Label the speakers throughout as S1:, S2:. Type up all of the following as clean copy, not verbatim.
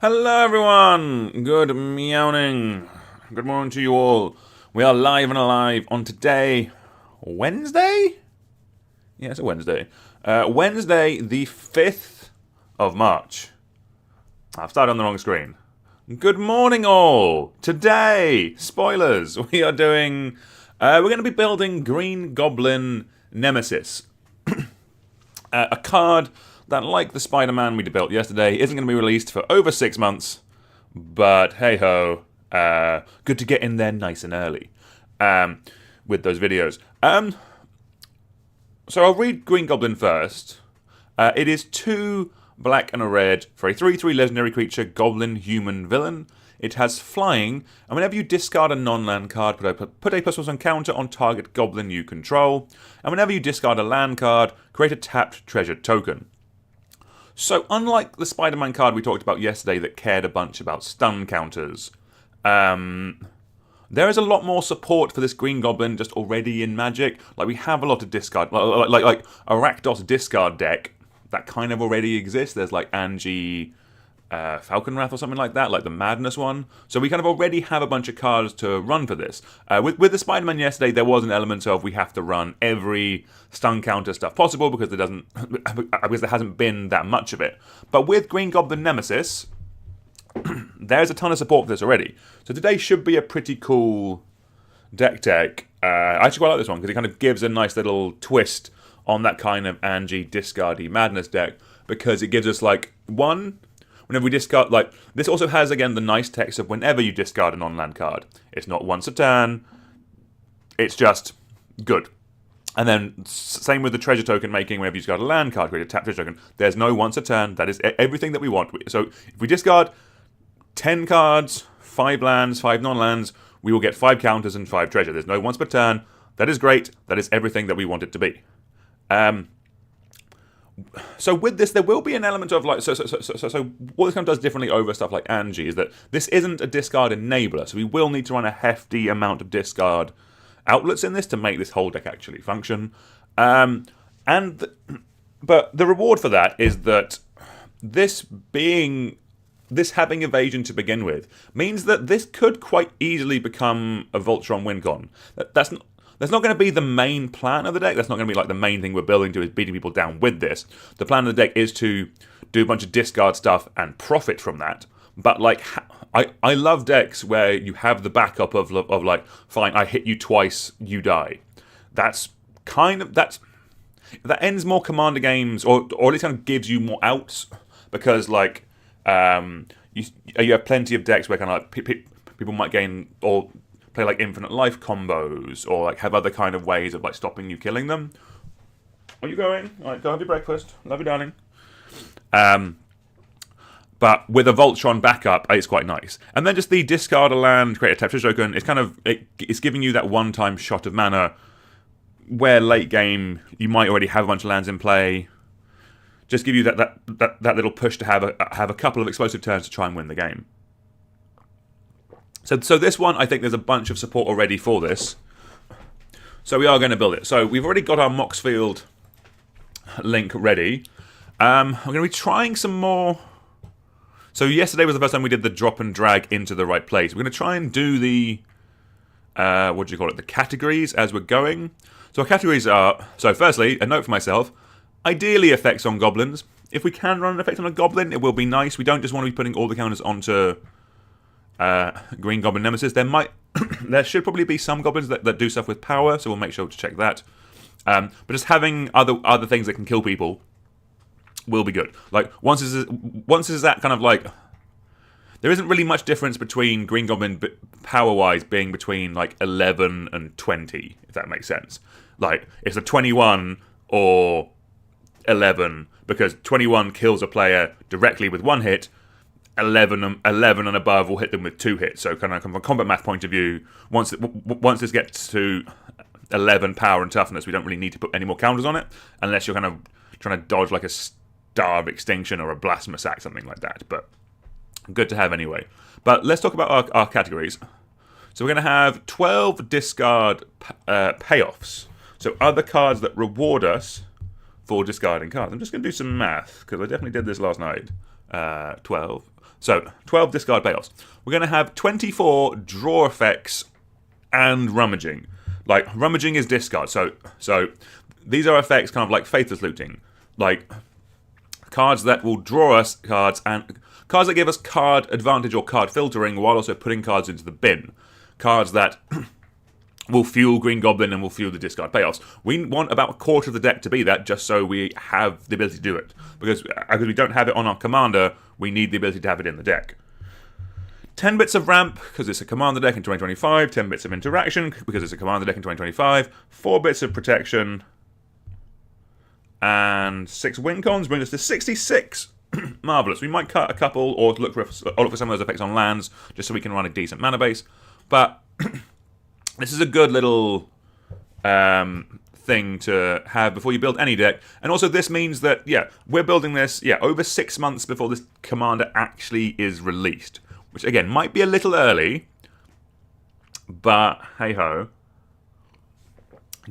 S1: Hello everyone! Good meowing. Good morning to you all. We are live and alive on today, Wednesday? Yeah, it's a Wednesday. Wednesday, the 5th of March. I've started on the wrong screen. Good morning all! Today, spoilers, we are doing... we're going to be building Green Goblin Nemesis. A card that, like the Spider-Man we built yesterday, isn't going to be released for over 6 months. But hey ho, good to get in there nice and early with those videos. So I'll read Green Goblin first. It is 2 black and a red for a 3/3 legendary creature, Goblin Human Villain. It has flying, and whenever you discard a non-land card, put a +1 counter on target Goblin you control. And whenever you discard a land card, create a tapped treasure token. So unlike the Spider-Man card we talked about yesterday that cared a bunch about stun counters, there is a lot more support for this Green Goblin just already in Magic. Like, we have a lot of discard, like a Rakdos discard deck that kind of already exists. There's like Angie, Falconwrath or something like that, like the Madness one. So we kind of already have a bunch of cards to run for this. With the Spider-Man yesterday, there was an element of we have to run every stun counter stuff possible because there hasn't been that much of it. But with Green Goblin Nemesis, there's a ton of support for this already. So today should be a pretty cool deck tech. I actually quite like this one because it kind of gives a nice little twist on that kind of Angie discardy Madness deck, because it gives us like one. Whenever we discard, like, this also has, again, the nice text of whenever you discard a non-land card. It's not once a turn, it's just good. And then, same with the treasure token making, whenever you discard a land card, create a tap treasure token. There's no once a turn, that is everything that we want. So, if we discard 10 cards, 5 lands, 5 non-lands, we will get 5 counters and 5 treasure. There's no once per turn, that is great, that is everything that we want it to be. So with this, there will be an element of like, so what this kind of does differently over stuff like Angie is that this isn't a discard enabler, so we will need to run a hefty amount of discard outlets in this to make this whole deck actually function. But the reward for that is that this having evasion to begin with means that this could quite easily become a Voltron Wincon. That's not going to be the main plan of the deck. That's not going to be like the main thing we're building to is beating people down with this. The plan of the deck is to do a bunch of discard stuff and profit from that. But like, I love decks where you have the backup of like, fine, I hit you twice, you die. That ends more Commander games, or at least kind of gives you more outs, because like you have plenty of decks where kind of like people might gain or play like infinite life combos, or like have other kind of ways of like stopping you killing them. Are you going? All right, go have your breakfast. Love you, darling. But with a Voltron backup, it's quite nice. And then just the discard a land, create a tap treasure token. It's kind of it's giving you that one-time shot of mana, where late game you might already have a bunch of lands in play. Just give you that little push to have a couple of explosive turns to try and win the game. So this one, I think there's a bunch of support already for this. So we are going to build it. So we've already got our Moxfield link ready. I'm going to be trying some more. So yesterday was the first time we did the drop and drag into the right place. We're going to try and do the, the categories as we're going. So our categories are, so firstly, a note for myself, ideally effects on goblins. If we can run an effect on a goblin, it will be nice. We don't just want to be putting all the counters onto Green Goblin Nemesis. There should probably be some goblins that do stuff with power, so we'll make sure to check that. But just having other things that can kill people will be good. Like once this is that kind of like, there isn't really much difference between Green Goblin power-wise being between like 11 and 20, if that makes sense. Like it's a 21 or 11, because 21 kills a player directly with 1 hit. 11 and above will hit them with 2 hits. So kind of from a combat math point of view, once this gets to 11 power and toughness, we don't really need to put any more counters on it, unless you're kind of trying to dodge like a Star of Extinction or a Blasphemous Act, something like that. But good to have anyway. But let's talk about our categories. So we're going to have 12 discard payoffs. So other cards that reward us for discarding cards. I'm just going to do some math, because I definitely did this last night. 12. So 12 discard payoffs. We're going to have 24 draw effects and rummaging. Like, rummaging is discard. So these are effects kind of like Faithless Looting. Like, cards that will draw us cards, and cards that give us card advantage or card filtering while also putting cards into the bin. Cards that will fuel Green Goblin and will fuel the discard payoffs. We want about a quarter of the deck to be that, just so we have the ability to do it. Because we don't have it on our commander, we need the ability to have it in the deck. 10 bits of ramp, because it's a commander deck in 2025. 10 bits of interaction, because it's a commander deck in 2025. 4 bits of protection. And 6 win cons bring us to 66. Marvellous. We might cut a couple, or look for some of those effects on lands, just so we can run a decent mana base. But this is a good little thing to have before you build any deck. And also this means that, yeah, we're building this, over 6 months before this commander actually is released. Which, again, might be a little early, but hey-ho.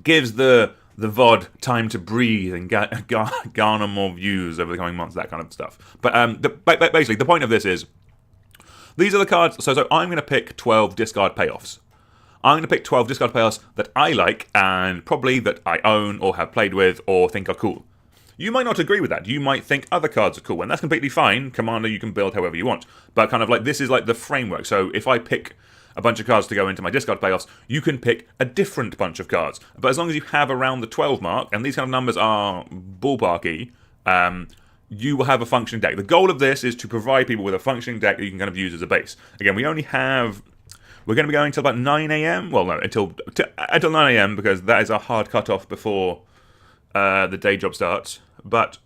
S1: Gives the VOD time to breathe and garner more views over the coming months, that kind of stuff. But basically, the point of this is, these are the cards. So I'm going to pick 12 discard payoffs. I'm going to pick 12 discard payoffs that I like, and probably that I own or have played with or think are cool. You might not agree with that. You might think other cards are cool, and that's completely fine. Commander, you can build however you want. But kind of like, this is like the framework. So if I pick a bunch of cards to go into my discard payoffs, you can pick a different bunch of cards. But as long as you have around the 12 mark, and these kind of numbers are ballparky, you will have a functioning deck. The goal of this is to provide people with a functioning deck that you can kind of use as a base. Again, we're going to be going until about 9 a.m. Well, no, until 9 a.m. because that is our hard cutoff before the day job starts. But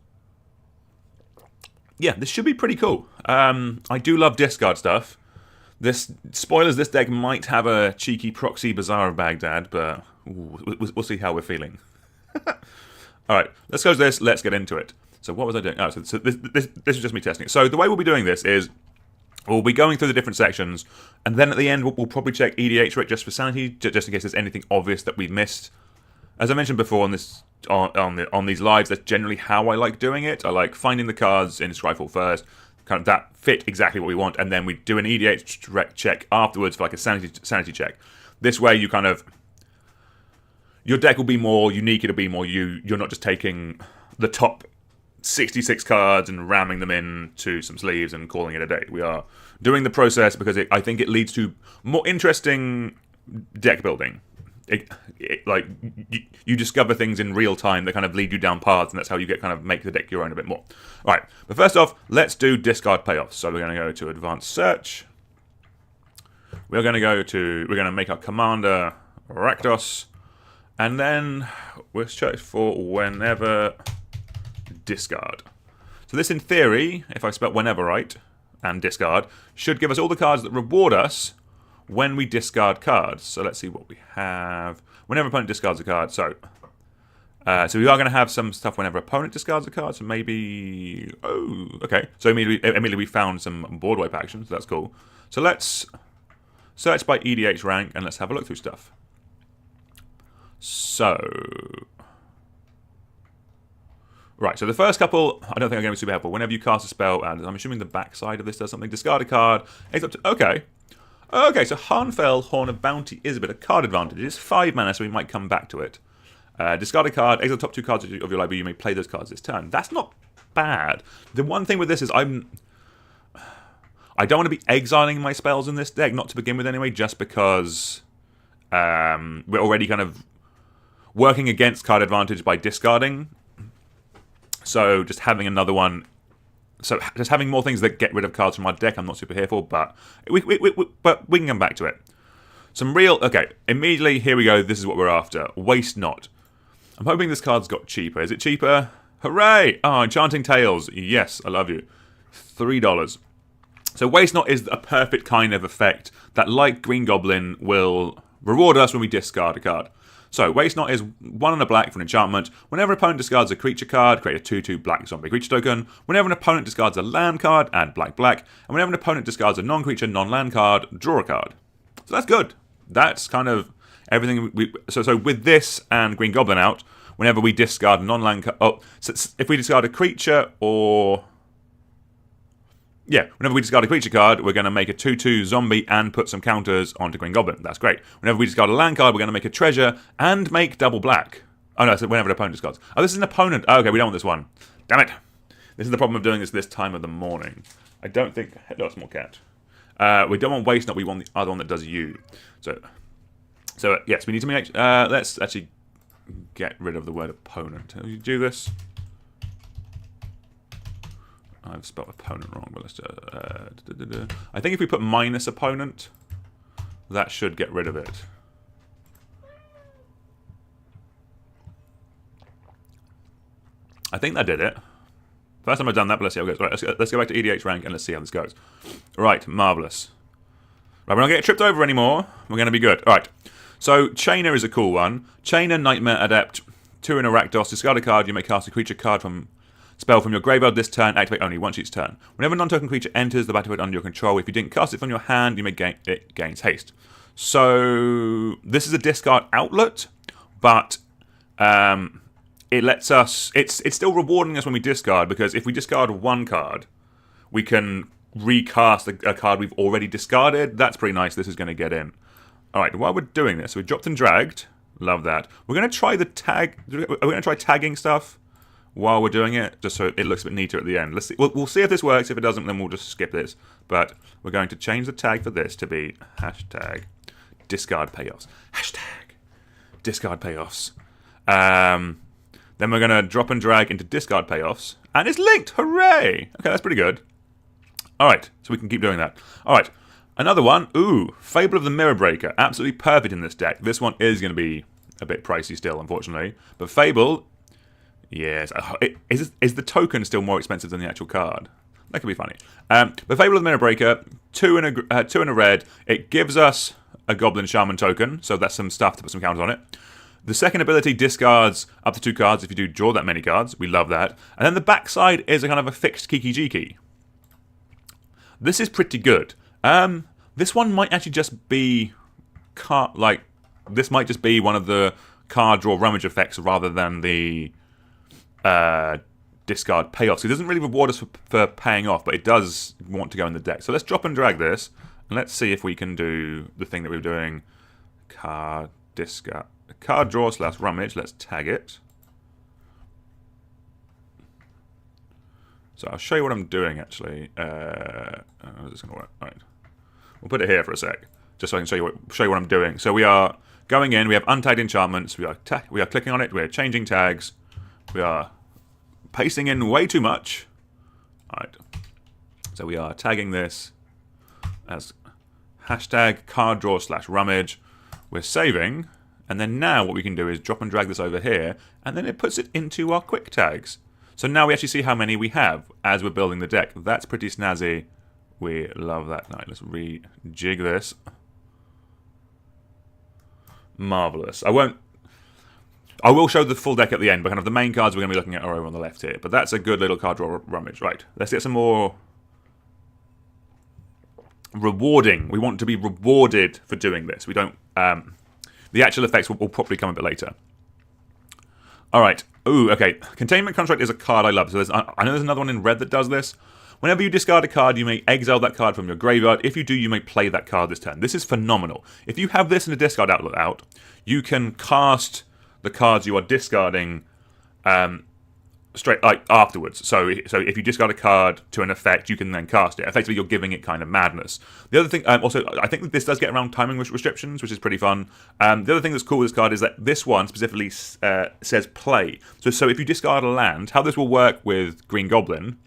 S1: yeah, this should be pretty cool. I do love discard stuff. This deck might have a cheeky proxy Bazaar of Baghdad, but we'll see how we're feeling. All right, let's go to this. Let's get into it. So what was I doing? Oh, so this is just me testing it. So the way we'll be doing this is we'll be going through the different sections, and then at the end we'll probably check EDH rate just for sanity, just in case there's anything obvious that we've missed. As I mentioned before on these lives, that's generally how I like doing it. I like finding the cards in Scryfall first, kind of that fit exactly what we want, and then we do an EDH check afterwards for like a sanity check. This way, you kind of, your deck will be more unique. It'll be more you. You're not just taking the top 66 cards and ramming them into some sleeves and calling it a day. We are doing the process because I think it leads to more interesting deck building. You discover things in real time that kind of lead you down paths, and that's how you make the deck your own a bit more. All right, but first off, let's do discard payoffs. So we're going to go to advanced search. We're going to make our commander Rakdos, and then we'll search for whenever discard. So this, in theory, if I spell whenever right and discard, should give us all the cards that reward us when we discard cards. So let's see what we have. Whenever opponent discards a card. So we are going to have some stuff whenever opponent discards a card. So maybe... Oh, okay. So immediately we found some board wipe actions. So that's cool. So let's search by EDH rank and let's have a look through stuff. So... Right, so the first couple, I don't think are going to be super helpful. Whenever you cast a spell, and I'm assuming the backside of this does something, discard a card. Okay. Okay, so Harnfell, Horn of Bounty is a bit of card advantage. It's 5 mana, so we might come back to it. Discard a card, exile the top 2 cards of your library, you may play those cards this turn. That's not bad. The one thing with this is I don't want to be exiling my spells in this deck, not to begin with anyway, just because we're already kind of working against card advantage by discarding. So just having another one, so just having more things that get rid of cards from our deck, I'm not super here for, but we can come back to it. Okay, immediately, here we go, this is what we're after. Waste Not. I'm hoping this card's got cheaper. Is it cheaper? Hooray! Oh, Enchanting Tales. Yes, I love you. $3. So Waste Not is a perfect kind of effect that, like Green Goblin, will reward us when we discard a card. So, Waste Not is 1 and a black for an enchantment. Whenever an opponent discards a creature card, create a 2/2 black zombie creature token. Whenever an opponent discards a land card, add black. And whenever an opponent discards a non-creature, non-land card, draw a card. So that's good. That's kind of everything. So with this and Green Goblin out, whenever we discard a non-land card... Oh, so if we discard a creature or... yeah, whenever we discard a creature card, we're going to make a 2/2 zombie and put some counters onto Green Goblin. That's great. Whenever we discard a land card, we're going to make a treasure and make double black. Oh no, so whenever an opponent discards. Oh, this is an opponent. Oh, okay, we don't want this one. Damn it. This is the problem of doing this time of the morning. I don't think... Hello, small cat. We don't want waste, not we want the other one that does you. So yes, we need to make... let's actually get rid of the word opponent. How do you do this? I've spelled opponent wrong, but let's just... I think if we put minus opponent, that should get rid of it. I think that did it. First time I've done that, but let's see how it goes. Right, let's go back to EDH rank and let's see how this goes. Right, marvellous. Right, we're not getting tripped over anymore. We're going to be good. All right. So, Chainer is a cool one. Chainer, Nightmare, Adept, 2 in a Rakdos. Discard a card. You may cast a creature card from spell from your graveyard this turn. Activate only once each turn. Whenever a non-token creature enters the battlefield under your control, if you didn't cast it from your hand, you may gain it gains haste. So, this is a discard outlet, but it lets us... It's still rewarding us when we discard, because if we discard one card, we can recast a card we've already discarded. That's pretty nice. This is going to get in. Alright, while we're doing this, we dropped and dragged. Love that. We're going to try the tag... We're going to try tagging stuff while we're doing it, just so it looks a bit neater at the end. Let's see. We'll see if this works. If it doesn't, then we'll just skip this. But we're going to change the tag for this to be hashtag discard payoffs. Hashtag discard payoffs. Then we're going to drop and drag into discard payoffs. And it's linked! Hooray! Okay, that's pretty good. Alright, so we can keep doing that. Alright, another one. Ooh, Fable of the Mirror Breaker. Absolutely perfect in this deck. This one is going to be a bit pricey still, unfortunately. But Fable... Yes. Is the token still more expensive than the actual card? That could be funny. But Fable of the Mirror Breaker, 2 in a red. It gives us a Goblin Shaman token, so that's some stuff to put some counters on it. The second ability discards up to 2 cards if you do draw that many cards. We love that. And then the backside is a kind of a fixed Kiki Jiki. This is pretty good. This one might actually just be... this might just be one of the card draw rummage effects rather than the discard payoffs. It doesn't really reward us for paying off, but it does want to go in the deck. So let's drop and drag this, and let's see if we can do the thing that we were doing. Card draw / rummage. Let's tag it. So I'll show you what I'm doing, actually. How's this going to work? All right. We'll put it here for a sec, just so I can show you what I'm doing. So we are going in. We have untagged enchantments. We are clicking on it. We are changing tags. We are pasting in way too much. All right. So we are tagging this as hashtag card draw / rummage. We're saving. And then now what we can do is drop and drag this over here, and then it puts it into our quick tags. So now we actually see how many we have as we're building the deck. That's pretty snazzy. We love that. All right, let's rejig this. Marvellous. I will show the full deck at the end, but kind of the main cards we're going to be looking at are over on the left here. But that's a good little card draw rummage. Right, let's get some more rewarding. We want to be rewarded for doing this. We don't... the actual effects will probably come a bit later. Alright. Ooh, okay. Containment Construct is a card I love. So I know there's another one in red that does this. Whenever you discard a card, you may exile that card from your graveyard. If you do, you may play that card this turn. This is phenomenal. If you have this in a discard outlet out, you can cast the cards you are discarding straight afterwards. So if you discard a card to an effect, you can then cast it. Effectively, you're giving it kind of madness. The other thing, also, I think that this does get around timing restrictions, which is pretty fun. The other thing that's cool with this card is that this one specifically says play. So if you discard a land, how this will work with Green Goblin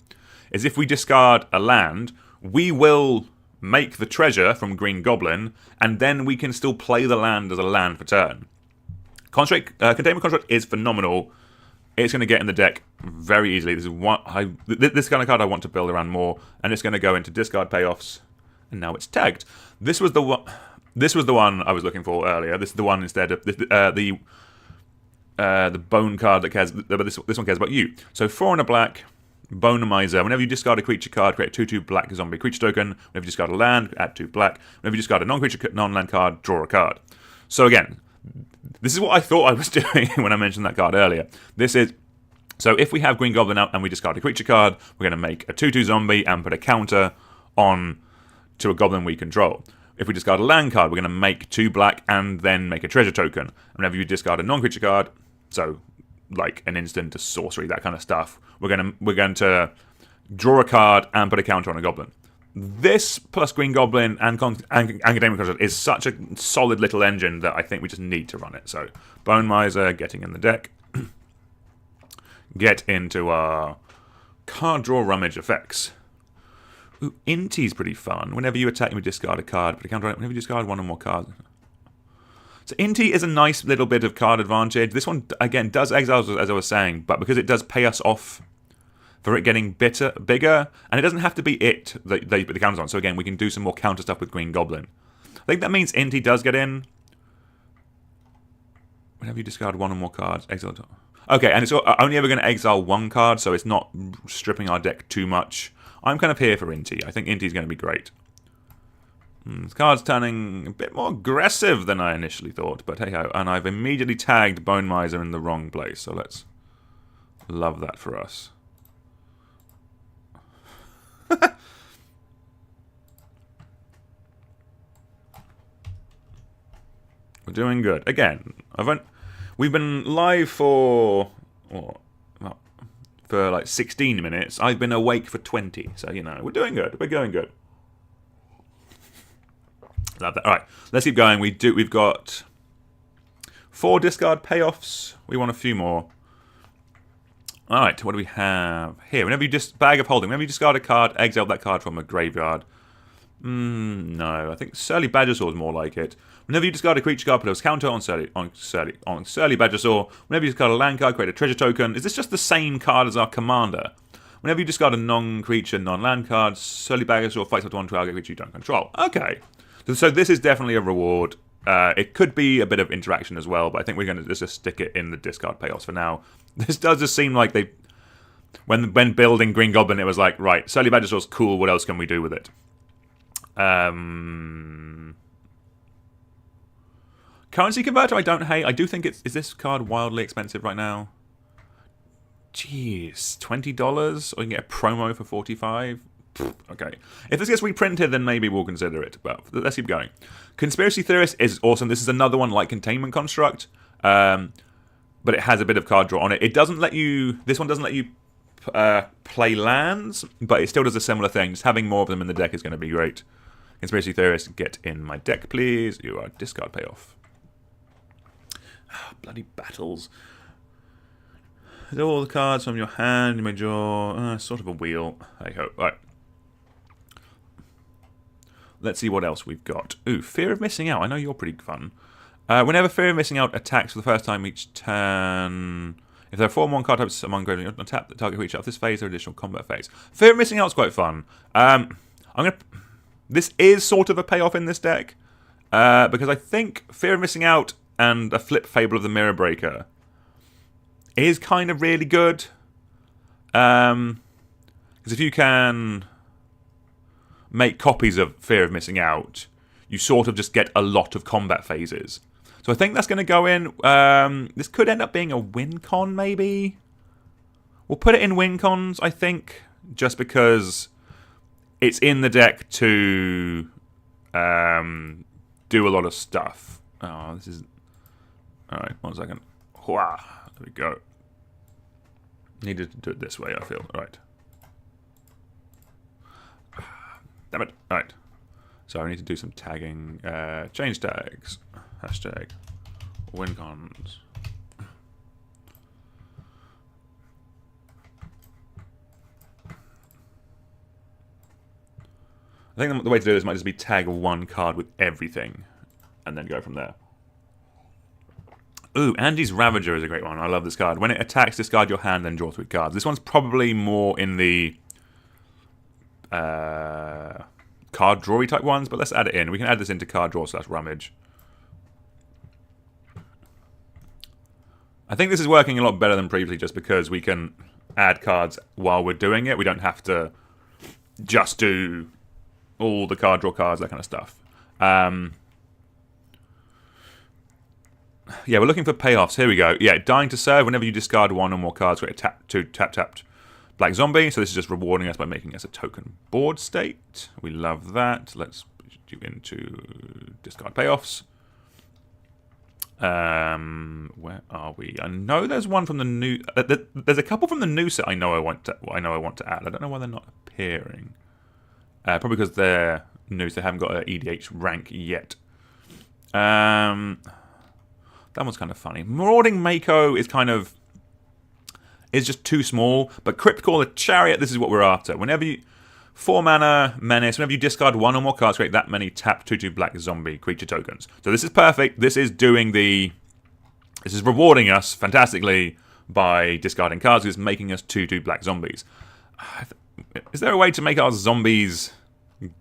S1: is if we discard a land, we will make the treasure from Green Goblin, and then we can still play the land as a land for turn. Containment Construct is phenomenal. It's going to get in the deck very easily. This is this kind of card I want to build around more, and it's going to go into discard payoffs, and now it's tagged. This was the one. This was the one I was looking for earlier. This is the one instead of the bone card that cares. But this one cares about you. So 4 and a black. Bonemizer. Whenever you discard a creature card, create a 2/2 black zombie creature token. Whenever you discard a land, add 2 black. Whenever you discard a non-land card, draw a card. So again, this is what I thought I was doing when I mentioned that card earlier. This is So if we have Green Goblin out and we discard a creature card, we're going to make a 2/2 zombie and put a counter on to a goblin we control. If we discard a land card, we're going to make 2 black and then make a treasure token. And whenever you discard a non-creature card, so like an instant, a sorcery, that kind of stuff, we're going to draw a card and put a counter on a goblin. This plus Green Goblin and Academic Construct is such a solid little engine that I think we just need to run it. So Bone Miser getting in the deck. Get into our card draw rummage effects. Ooh, Inti's pretty fun. Whenever you attack, you discard a card, put a counter on it. Whenever you discard one or more cards. So Inti is a nice little bit of card advantage. This one, again, does exile, as I was saying, but because it does pay us off for it getting bigger, and it doesn't have to be it that they put the counters on. So again, we can do some more counter stuff with Green Goblin. I think that means Inti does get in. Whenever you discard one or more cards, exile. Okay, and it's only ever going to exile 1 card, so it's not stripping our deck too much. I'm kind of here for Inti. I think Inti's going to be great. This card's turning a bit more aggressive than I initially thought, but hey ho. And I've immediately tagged Bone Miser in the wrong place, so let's love that for us. We're doing good. Again, we've been live for like 16 minutes. I've been awake for 20, so you know we're doing good. We're going good. Love that. All right, let's keep going. We've got 4 discard payoffs. We want a few more. All right, what do we have here? Whenever you bag of holding. Whenever you discard a card, exile that card from a graveyard. No, I think Surly Badgersaw is more like it. Whenever you discard a creature card, put a counter on Surly Badgersaw. Whenever you discard a land card, create a treasure token. Is this just the same card as our commander? Whenever you discard a non-creature, non-land card, Surly Badgersaw fights up to 1 target creature you don't control. Okay, so this is definitely a reward. It could be a bit of interaction as well, but I think we're going to just stick it in the discard payoffs for now. This does just seem like they, when building Green Goblin, it was like, right, Surly Badgersaw's cool. What else can we do with it? Currency converter, I don't hate. I do think is this card wildly expensive right now? Jeez, $20, or you can get a promo for $45. Okay, if this gets reprinted, then maybe we'll consider it. But let's keep going. Conspiracy Theorist is awesome. This is another one like Containment Construct, but it has a bit of card draw on it. It doesn't let you. This one doesn't let you play lands, but it still does a similar thing. Just having more of them in the deck is going to be great. Conspiracy Theorist, get in my deck, please. You are discard payoff. Bloody battles. All the cards from your hand, you may draw sort of a wheel. Hey ho. Right. Let's see what else we've got. Ooh, Fear of Missing Out. I know you're pretty fun. Whenever Fear of Missing Out attacks for the first time each turn, if there are 4 more card types among graveyard, you tap the target creature of this phase or additional combat phase. Fear of Missing Out is quite fun. This is sort of a payoff in this deck because I think Fear of Missing Out and a flip Fable of the Mirror Breaker is kind of really good. Because if you can make copies of Fear of Missing Out, you sort of just get a lot of combat phases. So I think that's going to go in. This could end up being a win con, maybe. We'll put it in win cons, I think, just because it's in the deck to do a lot of stuff. Oh, this is... Alright, 1 second. There we go. Needed to do it this way, I feel. Alright. Damn it. Alright. So I need to do some tagging. Change tags. Hashtag. WinCons. I think the way to do this might just be tag 1 card with everything. And then go from there. Ooh, Andy's Ravager is a great one. I love this card. When it attacks, discard your hand, then draw 3 cards. This one's probably more in the card drawy type ones, but let's add it in. We can add this into card draw / rummage. I think this is working a lot better than previously just because we can add cards while we're doing it. We don't have to just do all the card draw cards, that kind of stuff. Yeah, we're looking for payoffs. Here we go. Yeah, dying to serve. Whenever you discard one or more cards, create a tapped black zombie. So this is just rewarding us by making us a token board state. We love that. Let's do into discard payoffs. Where are we? I know there's one from the new. There's a couple from the new set. I know I want to add. I don't know why they're not appearing. Probably because they're new, so they haven't got an EDH rank yet. That one's kind of funny. Marauding Mako is just too small. But Crypt Call, the Chariot, this is what we're after. Whenever you 4 mana menace, whenever you discard one or more cards, create that many tap 2/2 black zombie creature tokens. So this is perfect. This is rewarding us fantastically by discarding cards. It's making us 2/2 black zombies. Is there a way to make our zombies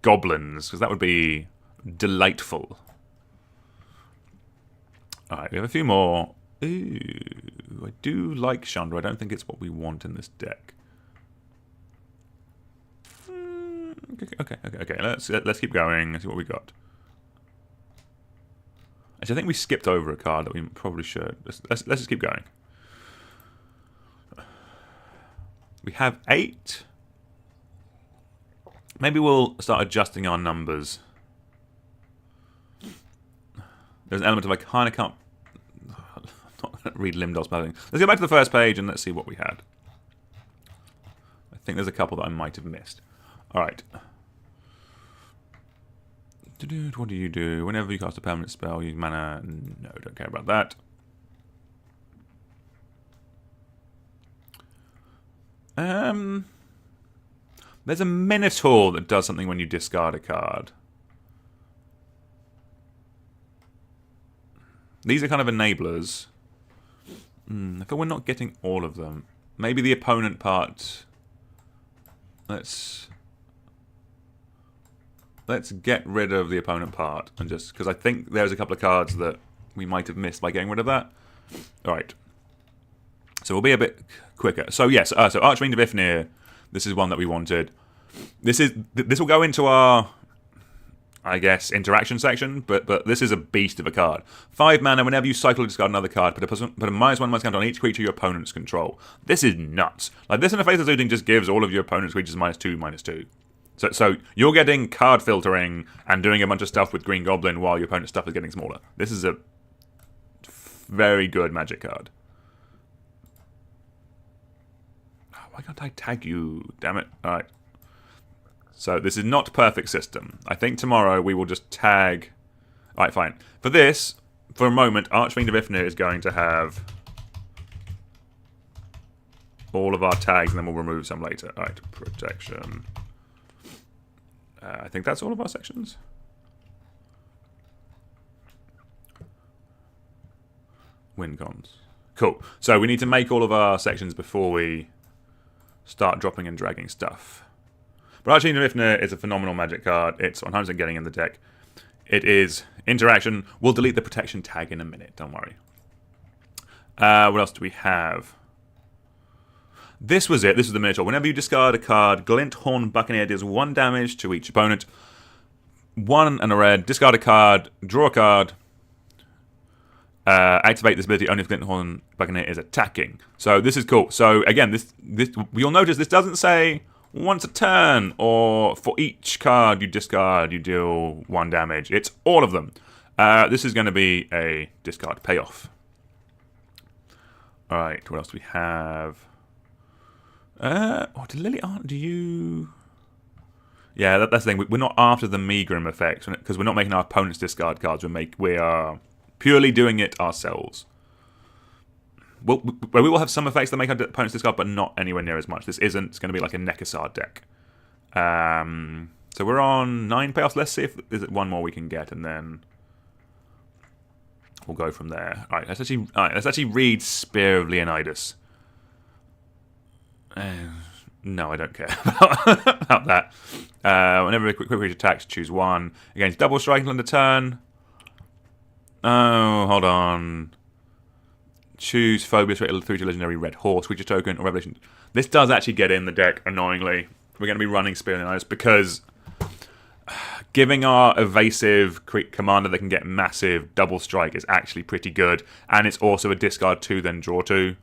S1: goblins? Because that would be delightful. Alright, we have a few more. Ooh, I do like Chandra. I don't think it's what we want in this deck. Okay. Let's keep going. Let's see what we got. Actually, I think we skipped over a card that we probably should. Let's just keep going. We have 8. Maybe we'll start adjusting our numbers. There's an element of I kind of can't. I'm not going to read Limdol's padding. Let's go back to the first page and let's see what we had. I think there's a couple that I might have missed. Alright. What do you do? Whenever you cast a permanent spell, use mana. No, don't care about that. There's a Minotaur that does something when you discard a card. These are kind of enablers. If we're not getting all of them. Maybe the opponent part. Let's get rid of the opponent part. And just because I think there's a couple of cards that we might have missed by getting rid of that. Alright. So we'll be a bit quicker. So yes, so Archfiend of Ifnir. This is one that we wanted. This will go into our, I guess, interaction section, but this is a beast of a card. 5 mana, whenever you cycle or discard another card, put a -1/-1 counter on each creature your opponent's control. This is nuts. Like, this interface looting just gives all of your opponent's creatures -2/-2. So you're getting card filtering and doing a bunch of stuff with Green Goblin while your opponent's stuff is getting smaller. This is a very good Magic card. Oh, why can't I tag you? Damn it. Alright. So this is not perfect system. I think tomorrow we will just tag. Alright, fine. For this, for a moment, Archfiend of Ifnir is going to have all of our tags, and then we'll remove some later. Alright, protection. I think that's all of our sections. Win cons. Cool. So we need to make all of our sections before we start dropping and dragging stuff. But Archfiend of Ifnir is a phenomenal Magic card. It's 100% getting in the deck. It is interaction. We'll delete the protection tag in a minute. Don't worry. What else do we have? This was it. This was the Minotaur. Whenever you discard a card, Glint Horn Buccaneer deals 1 damage to each opponent. 1 and a red. Discard a card. Draw a card. Activate this ability only if Glint Horn Buccaneer is attacking. So this is cool. So again, this you'll notice this doesn't say once a turn, or for each card you discard, you deal 1 damage. It's all of them. This is going to be a discard payoff. Alright, what else do we have? Do you... Yeah, that's the thing. We're not after the Megrim effect, because we're not making our opponents discard cards. We are purely doing it ourselves. We will have some effects that make our opponents discard, but not anywhere near as much. This isn't going to be like a Nekasar deck. So we're on 9 payoffs. Let's see if there's one more we can get, and then we'll go from there. All right, let's actually read Spear of Leonidas. No, I don't care about that. Whenever a quick creature attacks, choose 1. Against double strike on the turn. Oh, hold on. Choose Phobius rated 3 to legendary red horse creature token or revelation. This does actually get in the deck, annoyingly. We're going to be running Spear of Leonidas because Giving our evasive commander that can get massive double strike is actually pretty good. And it's also a discard 2, then draw 2.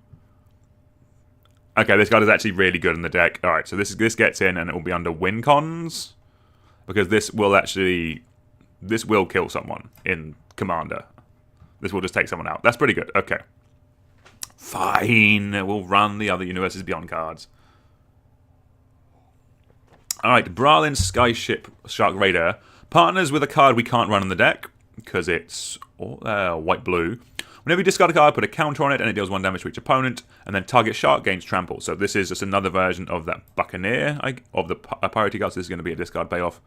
S1: Okay, this card is actually really good in the deck. Alright, so this gets in and it will be under win cons. Because this will kill someone in commander. This will just take someone out. That's pretty good. Okay. Fine. We'll run the other Universes Beyond cards. Alright, Bralin Skyship Shark Raider. Partners with a card we can't run on the deck. Because it's white-blue. Whenever you discard a card, put a counter on it and it deals 1 damage to each opponent. And then target shark gains trample. So this is just another version of that Buccaneer of the priority card. So this is going to be a discard payoff.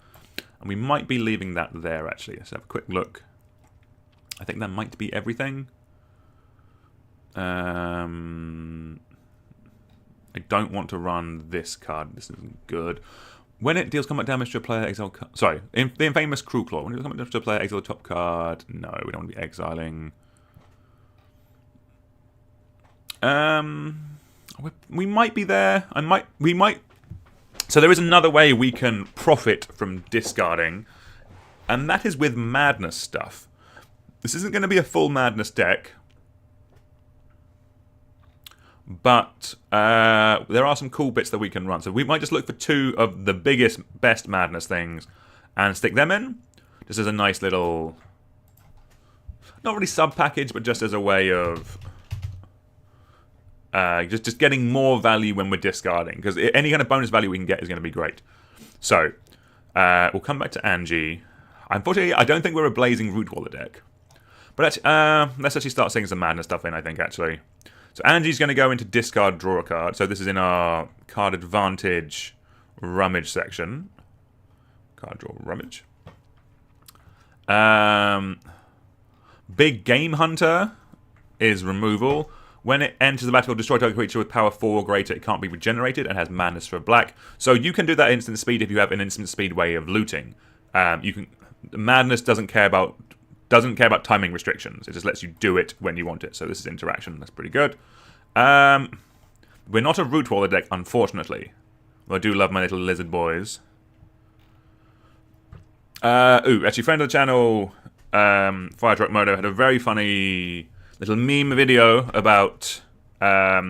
S1: And we might be leaving that there, actually. Let's have a quick look. I think that might be everything. I don't want to run this card. This isn't good. When it deals combat damage to a player, exile card. Sorry, the infamous Crew Claw. When it deals combat damage to a player, exile the top card. No, we don't want to be exiling. We might be there. We might. So there is another way we can profit from discarding, and that is with madness stuff. This isn't going to be a full madness deck, but there are some cool bits that we can run. So we might just look for 2 of the best madness things and stick them in, just as a nice little, not really sub-package, but just as a way of just getting more value when we're discarding. Because any kind of bonus value we can get is going to be great. So, we'll come back to Angie. Unfortunately, I don't think we're a Blazing Rootwaller deck. But let's actually start seeing some madness stuff in, I think, actually. So Angie's going to go into discard, draw a card. So this is in our card advantage rummage section. Card draw, rummage. Big Game Hunter is removal. When it enters the battlefield, destroy target creature with power 4 or greater. It can't be regenerated and has madness for black. So you can do that instant speed if you have an instant speed way of looting. Madness doesn't care about timing restrictions. It just lets you do it when you want it. So this is interaction. That's pretty good. We're not a Rootwaller deck, unfortunately. Well, I do love my little lizard boys. Actually, friend of the channel, Fire Truck Moto, had a very funny little meme video about how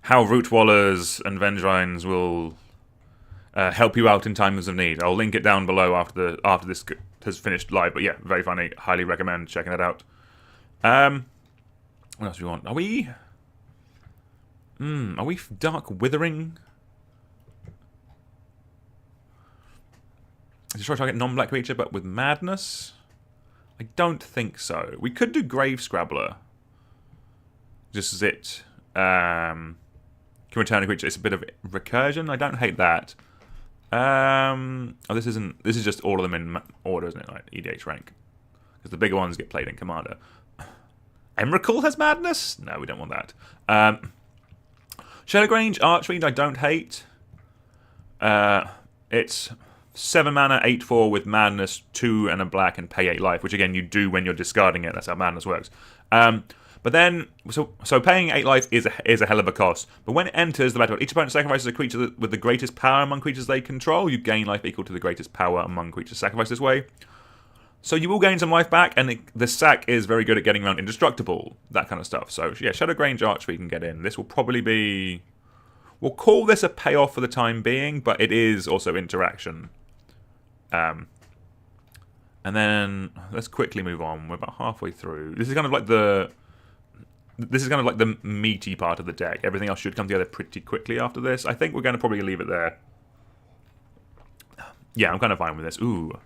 S1: Rootwallers and Vendrines will help you out in times of need. I'll link it down below after this has finished live. But yeah, very funny. Highly recommend checking it out. What else do we want? Are we Dark Withering? Destroy target non-black creature, but with madness? I don't think so. We could do Grave Scrabbler. Just as it can return a creature. It's a bit of recursion. I don't hate that. This is just all of them in order, isn't it? Like EDH rank. Because the bigger ones get played in Commander. Emrakul has madness? No, we don't want that. Shadowgrange Archfiend I don't hate. It's 7 mana, 8/4 with madness, 2 and a black, and pay 8 life, which again you do when you're discarding it. That's how madness works. But then, so paying 8 life is a hell of a cost. But when it enters the battlefield, each opponent sacrifices a creature with the greatest power among creatures they control. You gain life equal to the greatest power among creatures sacrificed this way. So you will gain some life back, and the sack is very good at getting around indestructible, that kind of stuff. So yeah, Shadowgrange Archfiend can get in. This will probably be... We'll call this a payoff for the time being, but it is also interaction. And then let's quickly move on. We're about halfway through. This is kind of like the meaty part of the deck. Everything else should come together pretty quickly after this. I think we're going to probably leave it there. Yeah, I'm kind of fine with this. Ooh,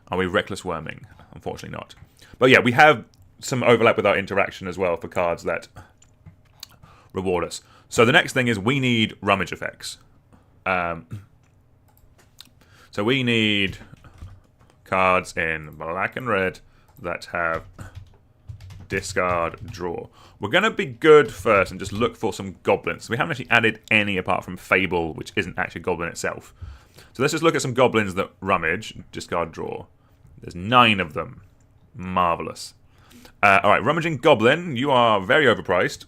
S1: are we Reckless Worming? Unfortunately not. But yeah, we have some overlap with our interaction as well for cards that reward us. So the next thing is we need rummage effects. So we need cards in black and red that have discard, draw. We're going to be good first and just look for some goblins. We haven't actually added any apart from Fable, which isn't actually a goblin itself. So let's just look at some goblins that rummage, discard, draw. There's 9 of them. Marvellous. Alright, Rummaging Goblin, you are very overpriced.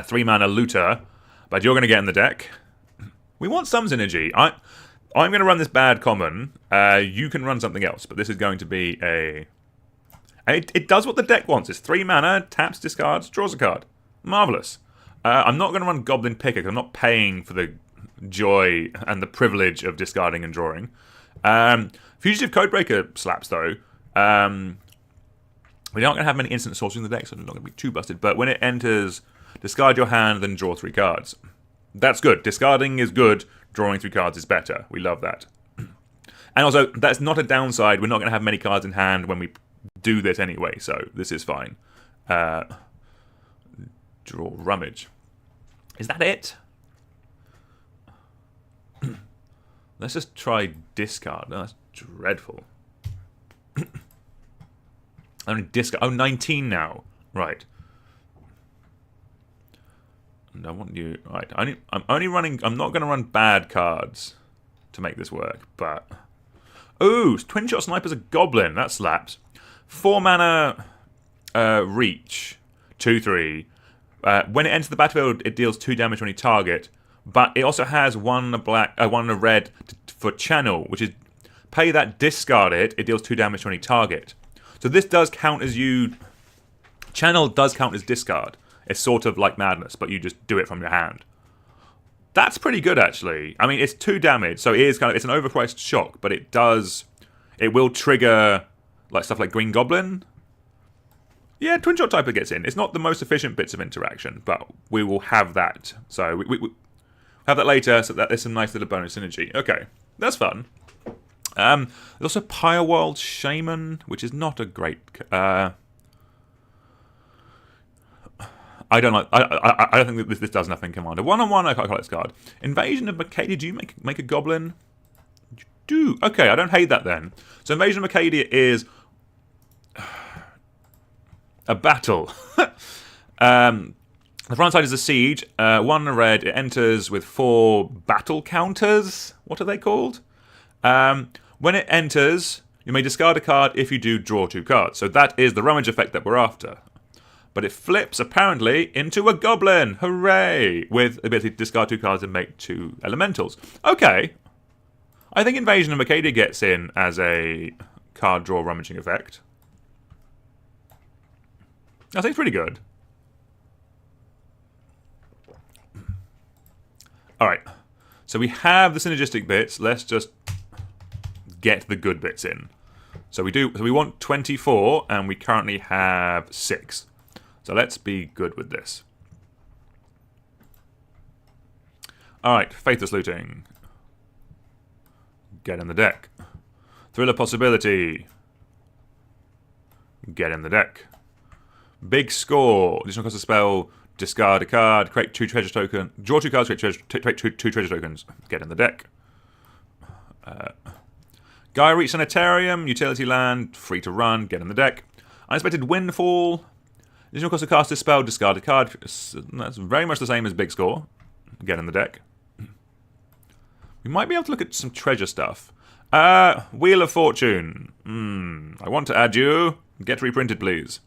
S1: 3 mana looter, but you're going to get in the deck. We want some synergy. I'm going to run this bad common. You can run something else, but this is going to be a... And it does what the deck wants. It's 3 mana, taps, discards, draws a card. Marvellous. I'm not going to run Goblin Picker because I'm not paying for the joy and the privilege of discarding and drawing. Fugitive Codebreaker slaps, though. We're not going to have many instant sources in the deck, so I'm not going to be too busted. But when it enters, discard your hand, then draw 3 cards. That's good. Discarding is good. Drawing 3 cards is better. We love that. And also, that's not a downside. We're not going to have many cards in hand when we do this anyway, so this is fine. Draw rummage. Is that it? Let's just try discard. No, that's dreadful. Only discard. Oh, 19 now. Right. And I want you. Right. I'm only running. I'm not going to run bad cards to make this work. But ooh, twin shot sniper's a goblin. That slaps. 4 mana. Reach. 2/3. When it enters the battlefield, it deals 2 damage to any target. But it also has 1 black, 1 red for channel, which is pay that, discard it. It deals 2 damage to any target. So this does count as you. Channel does count as discard. It's sort of like Madness, but you just do it from your hand. That's pretty good, actually. I mean, it's 2 damage, so it is kind of, it's an overpriced shock, but it does, it will trigger like stuff like Green Goblin. Yeah, Twin Shot Typer gets in. It's not the most efficient bits of interaction, but we will have that. So we have that later, so that there's some nice little bonus synergy. Okay, that's fun. There's also Pyreworld Shaman, which is not a great. I don't like. I don't think that this does nothing. Commander 1/1. I can't call this card. Invasion of Mercadia. Do you make a goblin? You do. Okay, I don't hate that then. So Invasion of Mercadia is a battle. The front side is a siege. 1 red. It enters with 4 battle counters. What are they called? When it enters, you may discard a card. If you do, draw 2 cards. So that is the rummage effect that we're after. But it flips, apparently, into a goblin. Hooray! With the ability to discard 2 cards and make 2 elementals. Okay. I think Invasion of Mercadia gets in as a card draw rummaging effect. I think it's pretty good. Alright. So we have the synergistic bits. Let's just get the good bits in. So we want 24, and we currently have 6. So let's be good with this. Alright, Faithless Looting. Get in the deck. Thriller Possibility. Get in the deck. Big Score. Additional cost of spell. Discard a card. Create 2 treasure tokens. Draw 2 cards. Create 2 treasure tokens. Get in the deck. Gaia Reach Sanitarium. Utility land. Free to run. Get in the deck. Unexpected Windfall. Additional cost to cast a spell, discard a card. That's very much the same as Big Score. Get in the deck. We might be able to look at some treasure stuff. Wheel of Fortune. I want to add you. Get reprinted, please.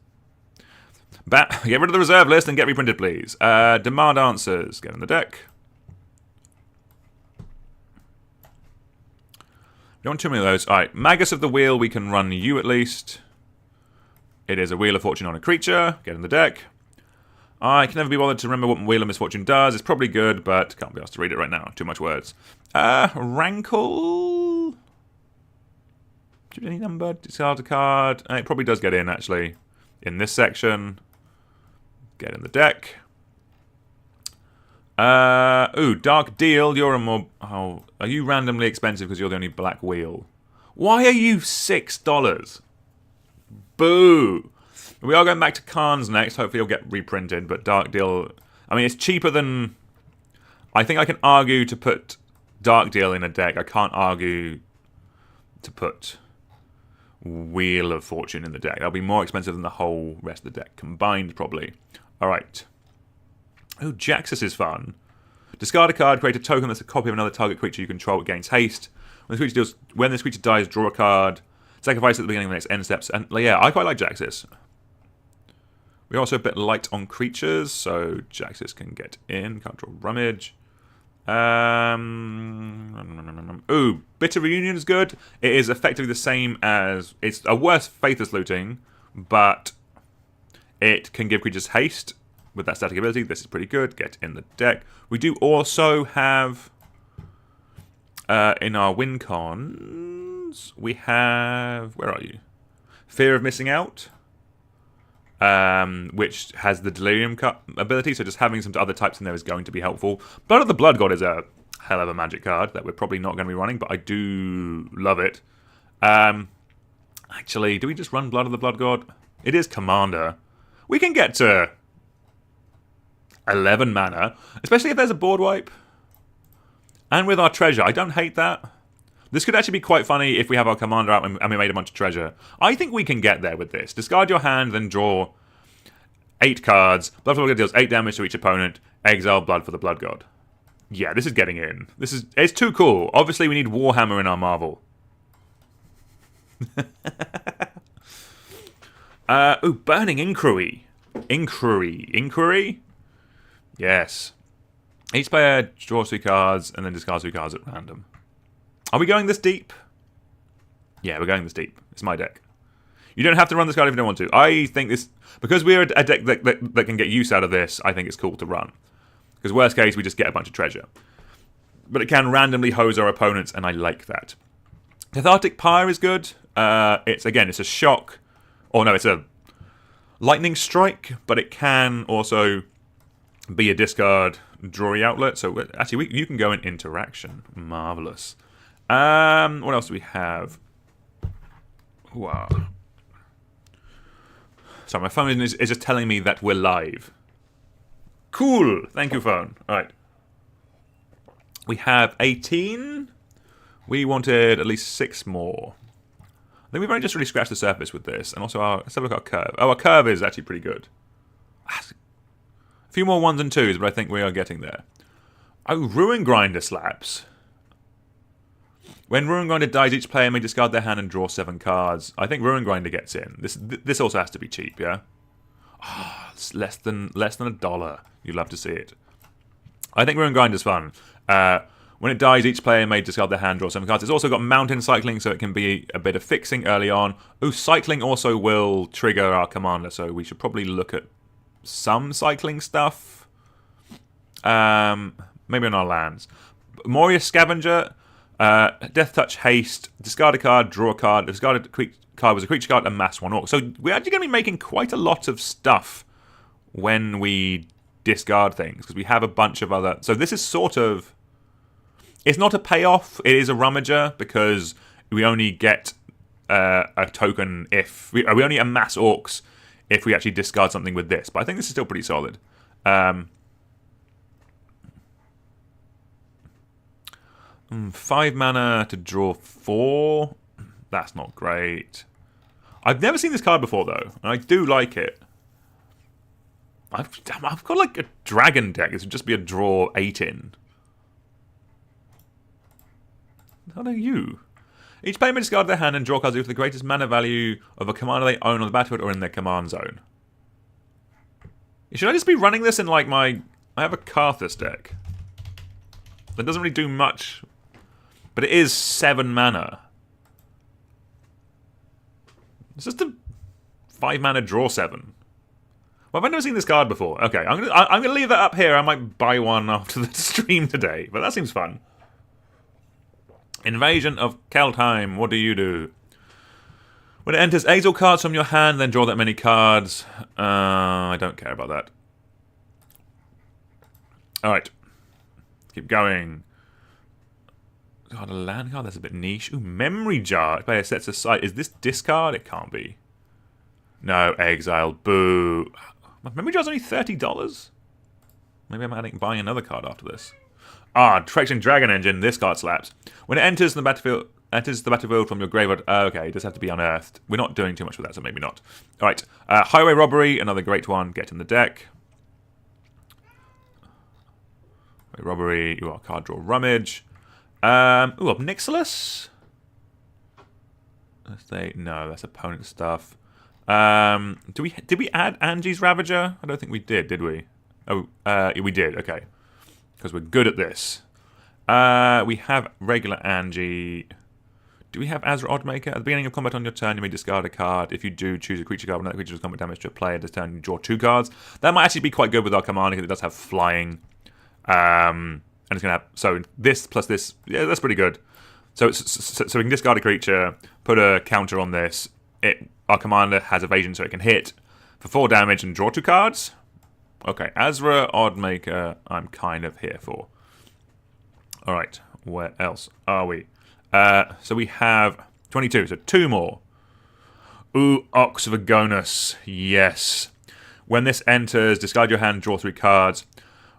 S1: Get rid of the reserve list and get reprinted, please. Demand Answers. Get in the deck. We don't want too many of those. Alright, Magus of the Wheel. We can run you at least. It is a Wheel of Fortune on a creature. Get in the deck. I can never be bothered to remember what Wheel of Misfortune does. It's probably good, but can't be asked to read it right now. Too much words. Rankle. Any number. Discard a card. It probably does get in, actually. In this section. Get in the deck. Dark Deal. You're a more... Oh, are you randomly expensive because you're the only black wheel? Why are you $6? Boo! We are going back to Khan's next. Hopefully it'll get reprinted, but Dark Deal... I mean, it's cheaper than... I think I can argue to put Dark Deal in a deck. I can't argue to put Wheel of Fortune in the deck. That'll be more expensive than the whole rest of the deck combined, probably. Alright. Oh, Jaxus is fun. Discard a card, create a token that's a copy of another target creature you control. It gains haste. When this creature dies, draw a card. Sacrifice at the beginning of the next end steps. And yeah, I quite like Jaxus. We're also a bit light on creatures, so Jaxus can get in. Can't draw rummage. Ooh, Bitter Reunion is good. It is effectively the same as... It's a worse Faithless Looting, but it can give creatures haste with that static ability. This is pretty good. Get in the deck. We do also have... in our win cons, we have... Where are you? Fear of Missing Out. Which has the Delirium Cut ability, so just having some other types in there is going to be helpful. Blood of the Blood God is a hell of a magic card that we're probably not going to be running, but I do love it. Actually, do we just run Blood of the Blood God? It is Commander. We can get to 11 mana, especially if there's a board wipe. And with our treasure, I don't hate that. This could actually be quite funny if we have our commander out and we made a bunch of treasure. I think we can get there with this. Discard your hand, then draw 8 cards. Blood for the Blood God deals 8 damage to each opponent. Exile Blood for the Blood God. Yeah, this is getting in. It's too cool. Obviously, we need Warhammer in our Marvel. Ooh, Burning Inquiry. Inquiry? Yes. Each player draws 2 cards and then discards 2 cards at random. Are we going this deep? Yeah, we're going this deep. It's my deck. You don't have to run this card if you don't want to. I think this... Because we're a deck that can get use out of this, I think it's cool to run. Because worst case, we just get a bunch of treasure. But it can randomly hose our opponents, and I like that. Cathartic Pyre is good. It's a shock. Or no, it's a lightning strike, but it can also be a discard drawy outlet. So actually, you can go in interaction. Marvelous. What else do we have? Wow. Sorry, my phone is just telling me that we're live. Cool. Thank you, phone. All right. We have 18. We wanted at least 6 more. I think we've only just really scratched the surface with this. And also, let's have a look at our curve. Oh, our curve is actually pretty good. A few more 1s and 2s, but I think we are getting there. Oh, Ruin Grinder slaps. When Ruin Grinder dies, each player may discard their hand and draw 7 cards. I think Ruin Grinder gets in. This also has to be cheap, yeah? Oh, it's less than $1. You'd love to see it. I think Ruin Grinder's fun. When it dies, each player may discard their hand, draw 7 cards. It's also got Mountain Cycling, so it can be a bit of fixing early on. Ooh, Cycling also will trigger our commander, so we should probably look at some cycling stuff. Maybe on our lands. Moria Scavenger... Death Touch Haste, discard a card, draw a card. Discarded card was a creature card, and mass 1 orc. So we're actually going to be making quite a lot of stuff when we discard things, because we have a bunch of other... So this is sort of... It's not a payoff, it is a rummager, because we only get a token if... We only amass orcs if we actually discard something with this. But I think this is still pretty solid. 5 mana to draw 4. That's not great. I've never seen this card before, though, and I do like it. I've got like a dragon deck. This would just be a draw 8 in. How are you? Each player may discard their hand and draw cards with the greatest mana value of a commander they own on the battlefield or in their command zone. Should I just be running this in like my... I have a Karthus deck. That doesn't really do much... But it is 7 mana. It's just a 5 mana draw 7. Well, I've never seen this card before. Okay, I'm gonna leave that up here. I might buy one after the stream today, but that seems fun. Invasion of Keldheim. What do you do? When it enters, exile cards from your hand, then draw that many cards. I don't care about that. All right, keep going. God, a land card, that's a bit niche. Ooh, Memory Jar. Player sets aside. Is this discard? It can't be. No, exile. Boo. Memory Jar's only $30? Maybe I'm buying another card after this. Traction Dragon Engine. This card slaps. When it enters the battlefield from your graveyard. Okay, it does have to be unearthed. We're not doing too much with that, so maybe not. Alright. Highway Robbery. Another great one. Get in the deck. Robbery. You are card draw rummage. Obnixilis? No, that's opponent stuff. Did we add Angie's Ravager? I don't think we did we? Oh, we did, okay. Because we're good at this. We have regular Angie. Do we have Azra Oddmaker? At the beginning of combat on your turn, you may discard a card. If you do, choose a creature card. When that creature does combat damage to a player this turn, you draw 2 cards. That might actually be quite good with our commander because it does have flying. And it's going to have... So this plus this... Yeah, that's pretty good. So we can discard a creature, put a counter on this. Our commander has evasion so it can hit for 4 damage and draw 2 cards. Okay, Azra Oddmaker, I'm kind of here for. Alright, where else are we? So we have 22, so 2 more. Ooh, Ox Vagonus, yes. When this enters, discard your hand, draw 3 cards.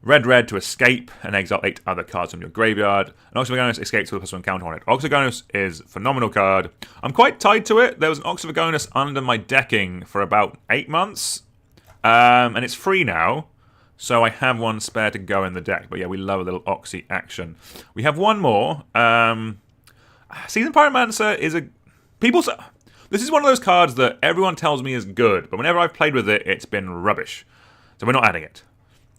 S1: Red to escape and exile 8 other cards from your graveyard. And Ox Vagonus escapes with a +1 counter on it. Ox Vagonus is a phenomenal card. I'm quite tied to it. There was an Ox Vagonus under my decking for about 8 months. And it's free now. So I have one spare to go in the deck. But yeah, we love a little Oxy action. We have one more. Seasoned Pyromancer is a... This is one of those cards that everyone tells me is good. But whenever I've played with it, it's been rubbish. So we're not adding it.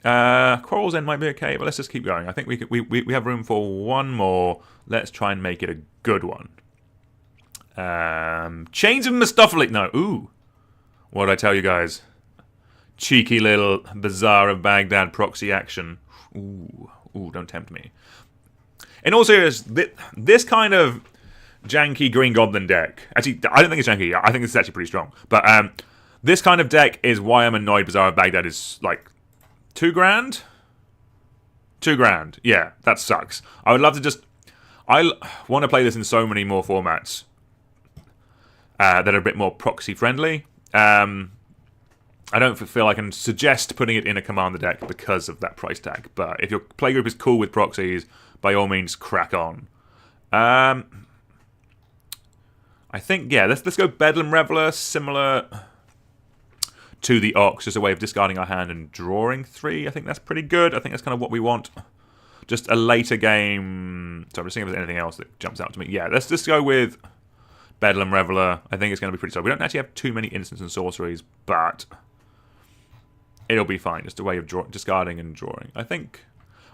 S1: Quarrel's End might be okay, but let's just keep going. I think we have room for one more. Let's try and make it a good one. Chains of Mistopheles. No, ooh. What did I tell you guys? Cheeky little Bazaar of Baghdad proxy action. Ooh, don't tempt me. In all seriousness, this kind of janky Green Goblin deck... Actually, I don't think it's janky. I think it's actually pretty strong. But this kind of deck is why I'm annoyed Bazaar of Baghdad is, like, $2,000? $2,000. Yeah, that sucks. I would love to just... I want to play this in so many more formats that are a bit more proxy-friendly. I don't feel I can suggest putting it in a commander deck because of that price tag. But if your playgroup is cool with proxies, by all means, crack on. I think, yeah, let's go Bedlam Reveler, similar to the Ox, just a way of discarding our hand and drawing 3. I think that's pretty good. I think that's kind of what we want. Just a later game... So I'm just seeing if there's anything else that jumps out to me. Yeah, let's just go with Bedlam Reveler. I think it's going to be pretty solid. We don't actually have too many instants and sorceries, but it'll be fine. Just a way of discarding and drawing. I think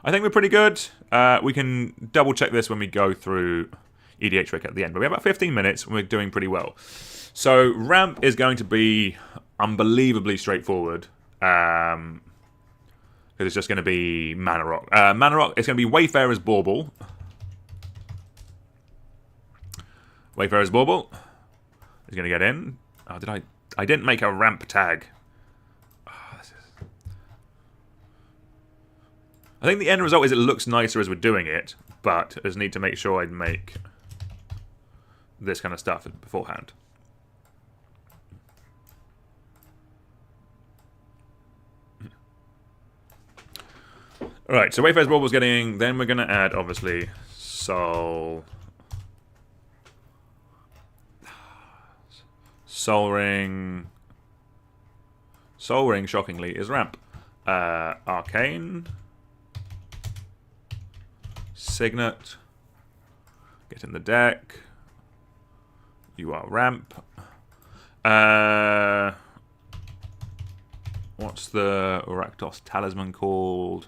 S1: we're pretty good. We can double check this when we go through EDH trick at the end. But we have about 15 minutes and we're doing pretty well. So ramp is going to be unbelievably straightforward. Because it's just going to be Mana Rock. Mana Rock, it's going to be Wayfarer's Bauble. Wayfarer's Bauble is going to get in. Oh, I didn't make a ramp tag. I think the end result is it looks nicer as we're doing it, but I just need to make sure I make this kind of stuff beforehand. Alright, so Wayfarer's Bauble was getting... Then we're going to add, obviously, Soul Ring. Soul Ring, shockingly, is ramp. Arcane. Signet. Get in the deck. You are ramp. What's the Rakdos Talisman called?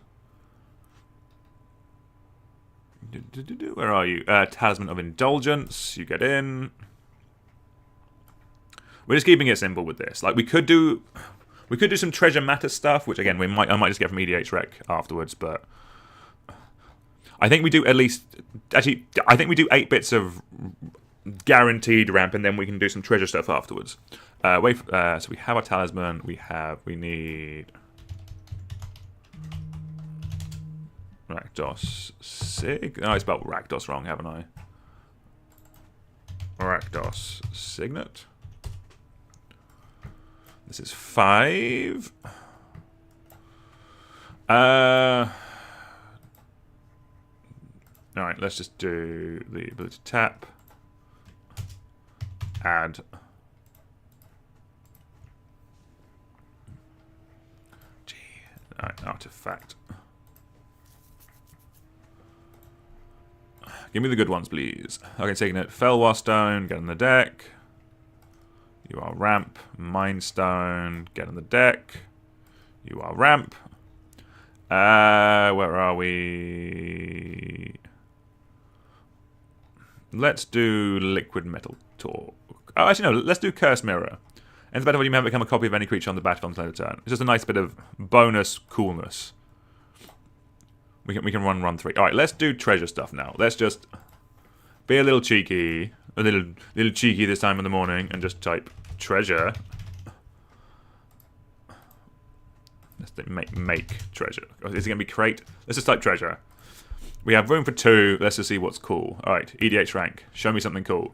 S1: Where are you? Talisman of Indulgence. You get in. We're just keeping it simple with this. Like we could do some Treasure Matter stuff, which again I might just get from EDH Rec afterwards, but I think we do at least... Actually, I think we do 8 bits of guaranteed ramp, and then we can do some treasure stuff afterwards. So we have our talisman. We need... Rakdos Sig... Oh, I spelled Rakdos wrong, haven't I? Rakdos Signet. This is 5. Alright, let's just do the ability to tap. Add. Alright, artifact. Give me the good ones, please. Okay, taking it. Felwar Stone, get in the deck. You are ramp. Mind Stone, get in the deck. You are ramp. Where are we? Let's do liquid metal talk. Oh, actually, no. Let's do curse mirror. Ends better when you may become a copy of any creature on the battlefield until the turn. It's just a nice bit of bonus coolness. We can run 3. All right, let's do treasure stuff now. Let's just be a little cheeky, a little cheeky this time in the morning, and just type treasure. Let's make treasure. Is it going to be create? Let's just type treasure. We have room for 2. Let's just see what's cool. All right, EDH rank. Show me something cool.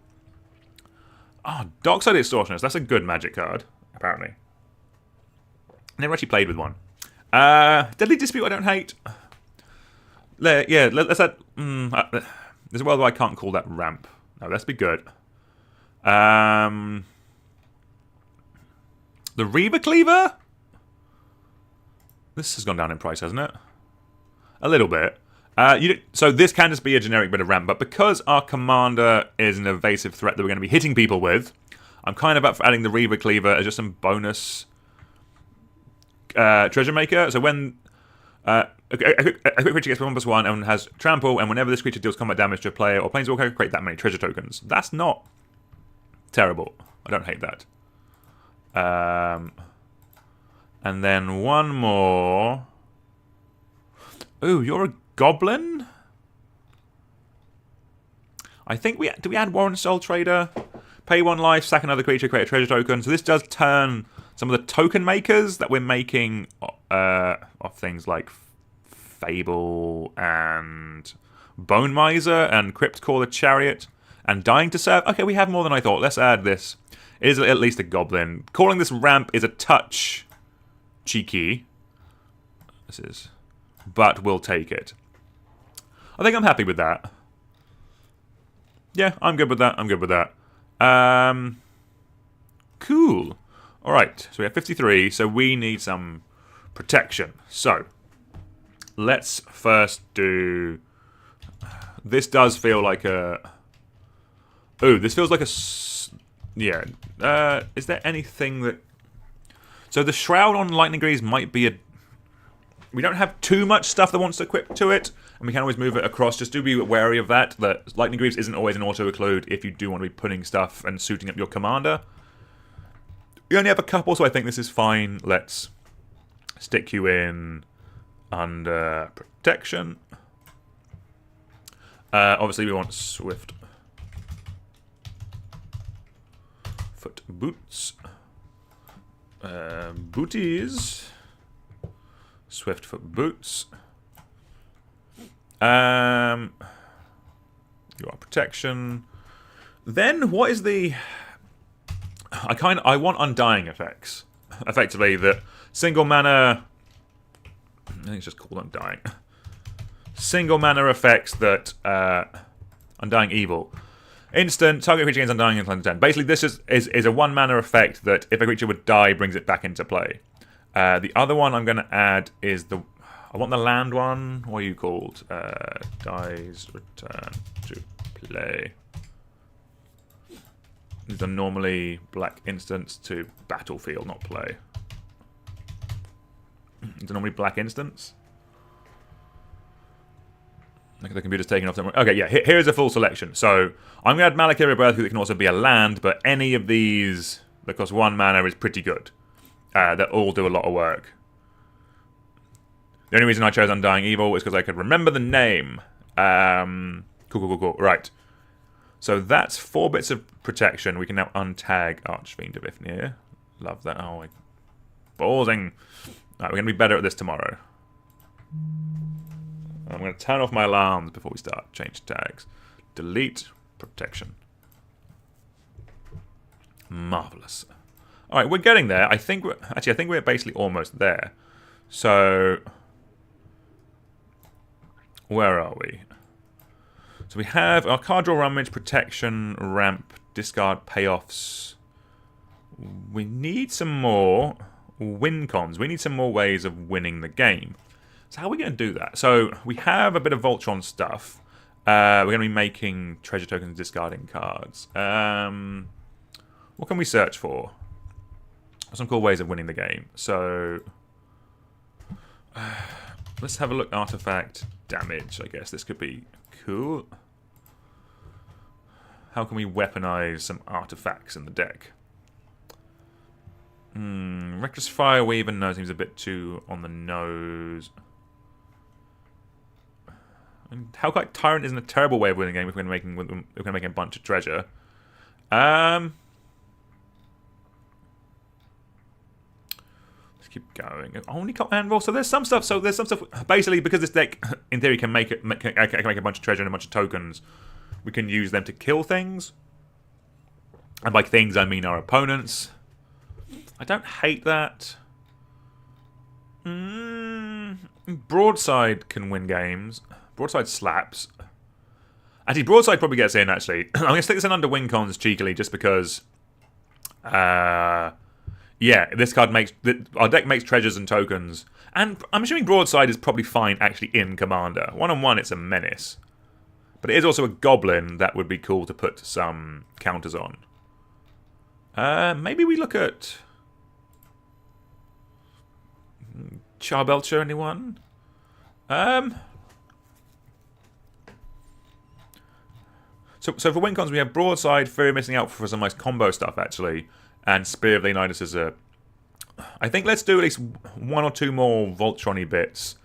S1: Oh, Dockside Extortionist. That's a good magic card, apparently. Never actually played with one. Deadly Dispute I don't hate. Let's add... there's a world where I can't call that ramp. No, let's be good. The Reaver Cleaver? This has gone down in price, hasn't it? A little bit. So this can just be a generic bit of ramp, but because our commander is an evasive threat that we're going to be hitting people with, I'm kind of up for adding the Reaver Cleaver as just some bonus treasure maker. So when a quick creature gets 1/1 and has trample, and whenever this creature deals combat damage to a player or planeswalker, create that many treasure tokens. That's not terrible. I don't hate that. And then one more. Ooh, you're a Goblin? I think do we add Warren Soul Trader? Pay 1 life, sack another creature, create a treasure token. So this does turn some of the token makers that we're making off things like Fable and Bone Miser and Crypt Caller Chariot and Dying to Serve. Okay, we have more than I thought. Let's add this. It is at least a Goblin. Calling this ramp is a touch cheeky. This is... But we'll take it. I think I'm happy with that. Yeah, I'm good with that. I'm good with that. Cool. Alright, so we have 53, so we need some protection. So, let's first do... This does feel like a... Ooh, this feels like a... Yeah. Is there anything that... So the Shroud on Lightning Greaves might be a... We don't have too much stuff that wants to equip to it, and we can always move it across. Just do be wary of that Lightning Greaves isn't always an auto-occlude if you do want to be putting stuff and suiting up your commander. You only have a couple, so I think this is fine. Let's stick you in under protection. Obviously, we want Swift Foot Boots. Booties. Swift Foot Boots. You are protection. Then what is the... I want Undying effects. Effectively, the single mana... I think it's just called Undying. Single mana effects that... Undying Evil. Instant, target creature gains Undying until end of turn. Basically, this is a 1 mana effect that if a creature would die, brings it back into play. The other one I'm going to add is the... I want the land one. What are you called? Dies, return to play. These are normally black instants to battlefield, not play. These are normally black instants. Look at the computer's taking off them. Okay, yeah, here's a full selection. So, I'm going to add Malakir Rebirth because it can also be a land, but any of these that cost 1 mana is pretty good. That all do a lot of work. The only reason I chose Undying Evil is because I could remember the name. Cool. Right. So that's 4 bits of protection. We can now untag Archfiend of Ifnir. Love that. Oh, ballsing. Right, we're going to be better at this tomorrow. I'm going to turn off my alarms before we start. Change tags. Delete protection. Marvelous. All right, we're getting there. I think we're basically almost there. So, where are we? So we have our card draw, rummage, protection, ramp, discard, payoffs. We need some more win cons. We need some more ways of winning the game. So how are we going to do that? So we have a bit of Voltron stuff. We're going to be making treasure tokens, discarding cards. What can we search for? Some cool ways of winning the game. So let's have a look. Artifact damage. I guess this could be cool. how can we weaponize some artifacts in the deck? Reckless Fire Weaver no seems a bit too on the nose. And Hellkite Tyrant isn't a terrible way of winning a game if we're going to make a bunch of treasure. Let's keep going. Only got anvil. So there's some stuff. Basically, because this deck, in theory, can make a bunch of treasure and a bunch of tokens, we can use them to kill things. And by things, I mean our opponents. I don't hate that. Broadside can win games. Broadside slaps. Actually, Broadside probably gets in, actually. I'm going to stick this in under win cons cheekily, just because... yeah, this card makes... Our deck makes treasures and tokens. And I'm assuming Broadside is probably fine, actually, in Commander. One-on-one, it's a menace. But it is also a Goblin that would be cool to put some counters on. Maybe we look at... Charbelcher, anyone? So for win cons, we have Broadside, Fear of Missing Out for some nice combo stuff, actually. And Spear of Leonidas is a... I think let's do at least one or two more Voltron-y bits.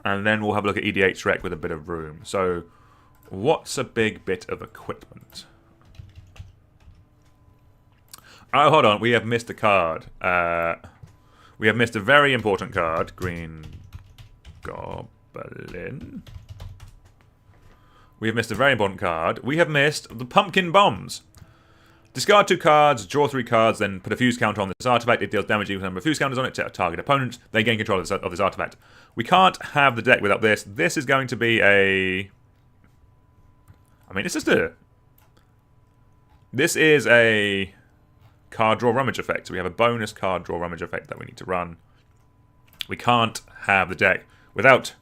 S1: And then we'll have a look at EDH Rec with a bit of room. So, what's a big bit of equipment? Oh, hold on. We have missed a card. We have missed a very important card. Green Goblin. We have missed a very important card. We have missed the Pumpkin Bombs. Discard 2 cards, draw 3 cards, then put a fuse counter on this artifact. It deals damage equal to the number of fuse counters on it to a target opponent. They gain control of this artifact. We can't have the deck without this. This is going to be a... I mean, it's just a... This is a... card draw rummage effect. So we have a bonus card draw rummage effect that we need to run. We can't have the deck without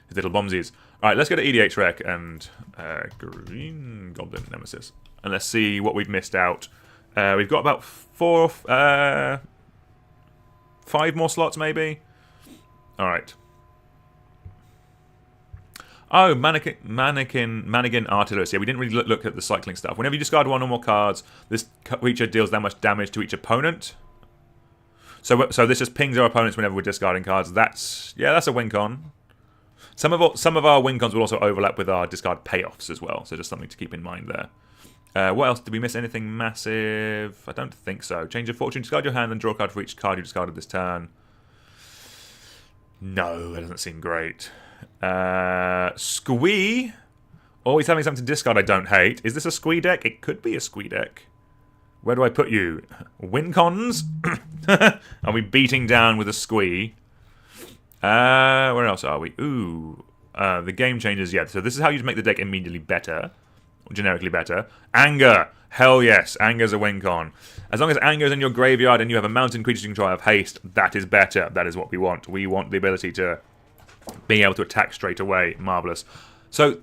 S1: his little bombsies. Alright, let's go to EDH Rec and Green Goblin Nemesis. And let's see what we've missed out. We've got about 5 more slots maybe. Alright. Oh, Mannequin Artillerist. Yeah, we didn't really look at the cycling stuff. Whenever you discard 1 or more cards, this creature deals that much damage to each opponent. So this just pings our opponents whenever we're discarding cards. That's a win con. Some of our win cons will also overlap with our discard payoffs as well. So just something to keep in mind there. What else? Did we miss anything massive? I don't think so. Change of fortune. Discard your hand and draw a card for each card you discarded this turn. No, that doesn't seem great. Squee. Always having something to discard I don't hate. Is this a Squee deck? It could be a Squee deck. Where do I put you? Win cons? Are we beating down with a Squee? Where else are we? Ooh. The game changes, yeah. So this is how you make the deck immediately better. Or generically better. Anger. Hell yes. Anger's a win con. As long as Anger's in your graveyard and you have a mountain creature you can try have haste, that is better. That is what we want. We want the ability to being able to attack straight away. Marvellous. So,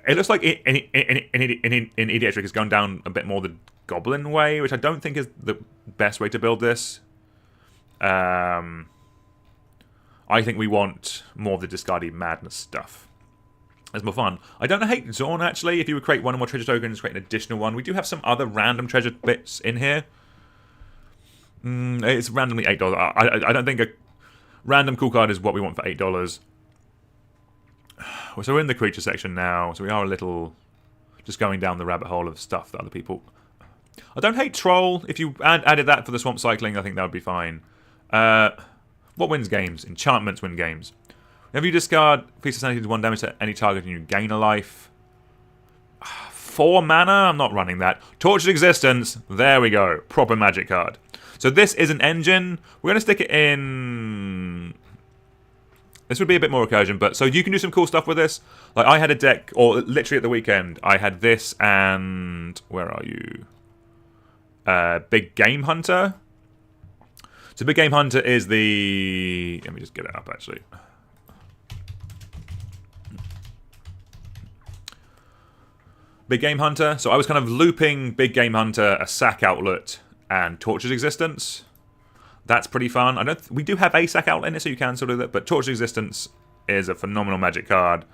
S1: it looks like in EDH Rec has gone down a bit more the Goblin way, which I don't think is the best way to build this. I think we want more of the discardy madness stuff. It's more fun. I don't hate Zorn, actually. If you would create 1 or more treasure tokens, create an additional one. We do have some other random treasure bits in here. It's randomly $8. I don't think a random cool card is what we want for $8. So we're in the creature section now, so we are a little just going down the rabbit hole of stuff that other people... I don't hate Troll. If you added that for the swamp cycling, I think that would be fine. What wins games? Enchantments win games. Whenever you discard Feast of Sanity to 1 damage to any target and you gain a life. 4 mana? I'm not running that. Tortured Existence. There we go. Proper magic card. So this is an engine. We're going to stick it in... This would be a bit more recursion, but so you can do some cool stuff with this. Like I had a deck, or literally at the weekend, I had this and... Where are you? Big Game Hunter. So Big Game Hunter is the... Let me just get it up, actually. Big Game Hunter. So I was kind of looping Big Game Hunter, a sack outlet, and Tortured Existence. That's pretty fun. We do have a sack outlet in it, so you can sort of do that. But Tortured Existence is a phenomenal magic card.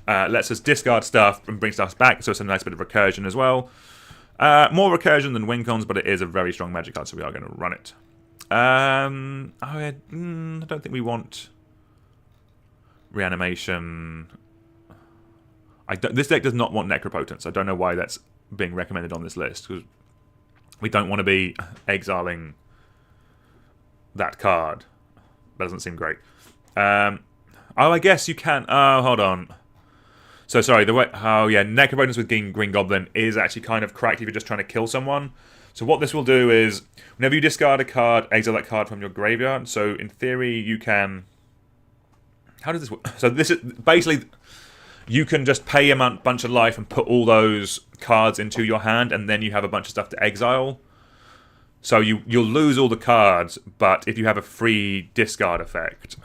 S1: Lets us discard stuff and bring stuff back, so it's a nice bit of recursion as well. More recursion than Wincons, but it is a very strong magic card, so we are going to run it. I don't think we want reanimation. This deck does not want Necropotence. I don't know why that's being recommended on this list, because we don't want to be exiling that card. That doesn't seem great. I guess you can. Oh, hold on. So sorry. Necropotence with Green Goblin is actually kind of cracked if you're just trying to kill someone. So what this will do is, whenever you discard a card, exile that card from your graveyard. So in theory, you can. How does this work? So this is basically, you can just pay a bunch of life and put all those cards into your hand, and then you have a bunch of stuff to exile. So you'll lose all the cards, but if you have a free discard effect,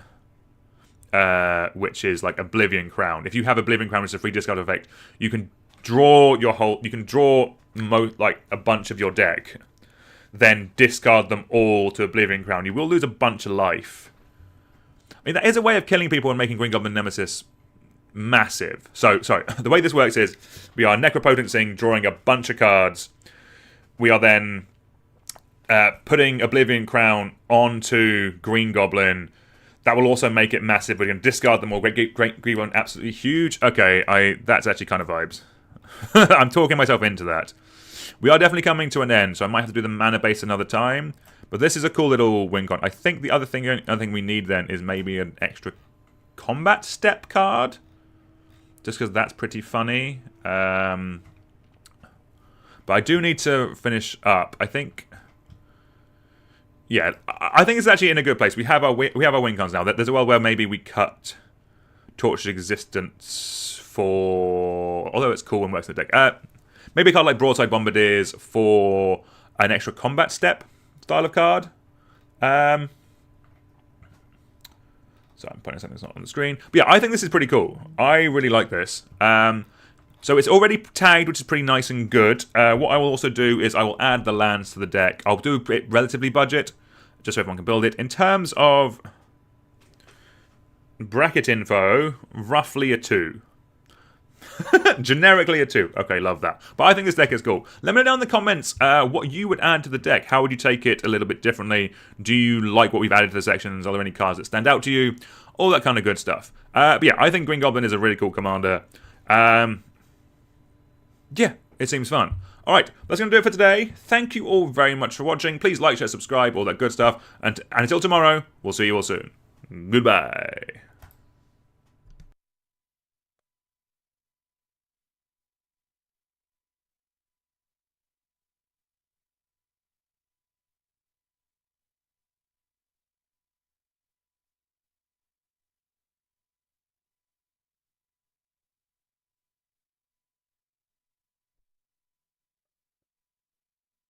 S1: which is like Oblivion Crown. If you have Oblivion Crown, which is a free discard effect, you can draw a bunch of your deck, then discard them all to Oblivion Crown. You will lose a bunch of life. I mean, that is a way of killing people and making Green Goblin Nemesis massive. So, sorry, the way this works is we are Necropotencing, drawing a bunch of cards. We are then putting Oblivion Crown onto Green Goblin. That will also make it massive. We're going to discard them all. Green Goblin, absolutely huge. Okay, that's actually kind of vibes. I'm talking myself into that. We are definitely coming to an end, so I might have to do the mana base another time. But this is a cool little win con. I think the other thing we need then is maybe an extra combat step card. Just because that's pretty funny. But I do need to finish up. I think... Yeah, I think it's actually in a good place. We have our win cons now. There's a world where maybe we cut Tortured Existence for... Although it's cool when it works in the deck. Maybe a card like Broadside Bombardiers for an extra combat step style of card. So I'm putting something that's not on the screen. But yeah, I think this is pretty cool. I really like this. So it's already tagged, which is pretty nice and good. What I will also do is I will add the lands to the deck. I'll do it relatively budget, just so everyone can build it. In terms of bracket info, roughly a 2. Generically a 2. Okay, love that. But I think this deck is cool. Let me know down in the comments what you would add to the deck. How would you take it a little bit differently? Do you like what we've added to the sections? Are there any cards that stand out to you? All that kind of good stuff. But yeah, I think Green Goblin is a really cool commander. Yeah, it seems fun. Alright, that's going to do it for today. Thank you all very much for watching. Please like, share, subscribe, all that good stuff. And until tomorrow, we'll see you all soon. Goodbye.